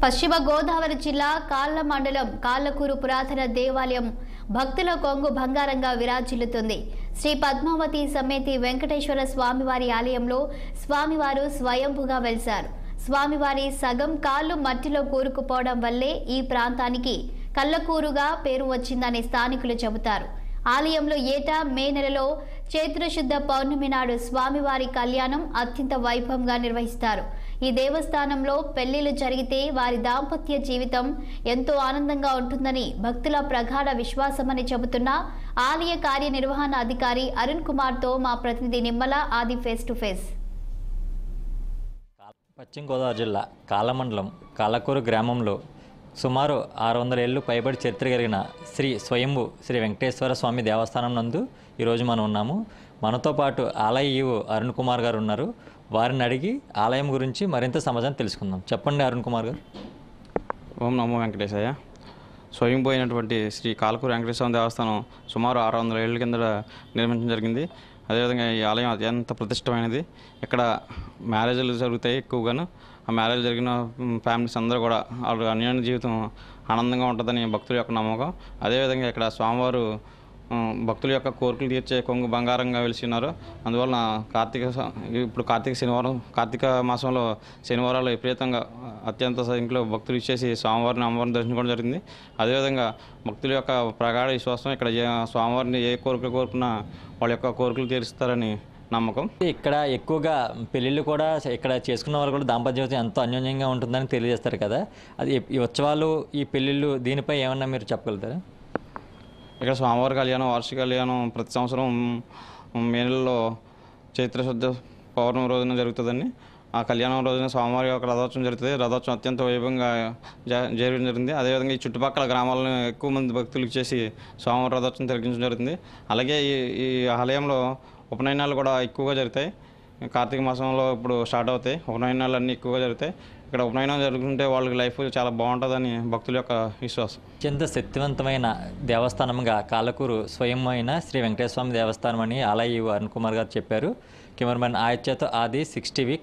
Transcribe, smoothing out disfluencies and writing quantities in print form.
పశ్చిమ గోదావరి జిల్లా కాళ్ళ మండలం కాళ్ళకూరు పురాతన దేవాలయం భక్తుల కొంగు బంగారంగా విరాజిల్లుతుంది. శ్రీ పద్మావతి సమేతి వెంకటేశ్వర స్వామివారి ఆలయంలో స్వామివారు స్వయంభుగా వెలిశారు. స్వామివారి సగం కాళ్ళు మట్టిలో కూరుకుపోవడం వల్లే ఈ ప్రాంతానికి కళ్ళకూరుగా పేరు వచ్చిందని స్థానికులు చెబుతారు. ఆలయంలో ఏటా మే నెలలో చైత్రశుద్ధ పౌర్ణమి నాడు స్వామివారి కళ్యాణం అత్యంత వైభవంగా నిర్వహిస్తారు. ఈ దేవస్థానంలో పెళ్లిళ్లు జరిగితే వారి దాంపత్య జీవితం ఎంతో ఆనందంగా ఉంటుందని భక్తుల ప్రగాఢ విశ్వాసమని చెబుతున్న ఆలయ కార్యనిర్వహణ అధికారి అరుణ్ కుమార్తో మా ప్రతినిధి నిమ్మల ఆది ఫేస్ టు ఫేస్. పశ్చిమ గోదావరి జిల్లా కాళ్ళమండలం కాళ్ళకూరు గ్రామంలో సుమారు 600 ఏళ్ళు పైబడి చరిత్ర కలిగిన శ్రీ స్వయంభు శ్రీ వెంకటేశ్వర స్వామి దేవస్థానం నందు ఈరోజు మనం ఉన్నాము. మనతో పాటు ఆలయ ఈవో అరుణ్ కుమార్ గారు ఉన్నారు. వారిని అడిగి ఆలయం గురించి మరింత సమాచారం తెలుసుకుందాం. చెప్పండి అరుణ్ కుమార్ గారు. ఓం నమో వెంకటేశయ్య. స్వయంభు అయినటువంటి శ్రీ కాళ్ళకూరు వెంకటేశ్వర దేవస్థానం సుమారు 600 ఏళ్ళ కింద నిర్మించడం జరిగింది. అదేవిధంగా ఈ ఆలయం అత్యంత ప్రతిష్టమైనది. ఇక్కడ మ్యారేజ్లు జరుగుతాయి ఎక్కువగాను. ఆ మ్యారేజ్ జరిగిన ఫ్యామిలీస్ అందరూ కూడా వాళ్ళ అన్యోన్య జీవితం ఆనందంగా ఉంటుందని భక్తుల యొక్క నమ్మకం. అదేవిధంగా ఇక్కడ స్వామివారు భక్తుల యొక్క కోరికలు తీర్చే కొంగు బంగారంగా వెలిసినారు. అందువలన ఇప్పుడు కార్తీక మాసంలో శనివారాలు విపరీతంగా అత్యంత సంఖ్యలో భక్తులు ఇచ్చేసి స్వామివారిని అమ్మవారిని దర్శించుకోవడం జరిగింది. అదేవిధంగా భక్తుల యొక్క ప్రగాఢ విశ్వాసం ఇక్కడ స్వామివారిని ఏ కోరికలు కోరుకున్నా వాళ్ళ యొక్క కోరికలు తీరుస్తారని నమ్మకం. ఇక్కడ ఎక్కువగా పెళ్ళిళ్ళు కూడా ఇక్కడ చేసుకున్న వాళ్ళు కూడా దాంపత్య జీవితం ఎంతో అన్యోన్యంగా ఉంటుందని తెలియజేస్తారు కదా. అది ఈ ఉత్సవాలు ఈ పెళ్ళిళ్ళు దీనిపై ఏమన్నా మీరు చెప్పగలుగుతారా? ఇక్కడ స్వామివారి కళ్యాణం వార్షిక కళ్యాణం ప్రతి సంవత్సరం మే నెలలో చైత్రశుద్ధ పౌర్ణమి రోజున జరుగుతుందండి. ఆ కళ్యాణం రోజున స్వామివారి యొక్క రథోత్సవం జరుగుతుంది. రథోత్సవం అత్యంత వైభవంగా జరగడం జరిగింది. అదేవిధంగా ఈ చుట్టుపక్కల గ్రామాలను ఎక్కువ మంది భక్తులకు చేసి స్వామివారి రథోత్సవం జరిగించడం జరుగుతుంది. అలాగే ఈ ఆలయంలో ఉపనయనాలు కూడా ఎక్కువగా జరుగుతాయి. కార్తీక మాసంలో ఇప్పుడు స్టార్ట్ అవుతాయి. ఉపనయనాలు అన్నీ ఎక్కువగా జరుగుతాయి. ఇక్కడ ఉపనయనం జరుగుతుంటే వాళ్ళకి లైఫ్ చాలా బాగుంటుందని భక్తుల యొక్క విశ్వాసం. అత్యంత శక్తివంతమైన దేవస్థానంగా కాళ్ళకూరు స్వయమైన శ్రీ వెంకటేశ్వర స్వామి దేవస్థానం అని ఆలయ ఈవో అరుణ్ కుమార్ గారు చెప్పారు. కెమెరామెన్ ఆదిత్యతో ఆది 6 టీవీ.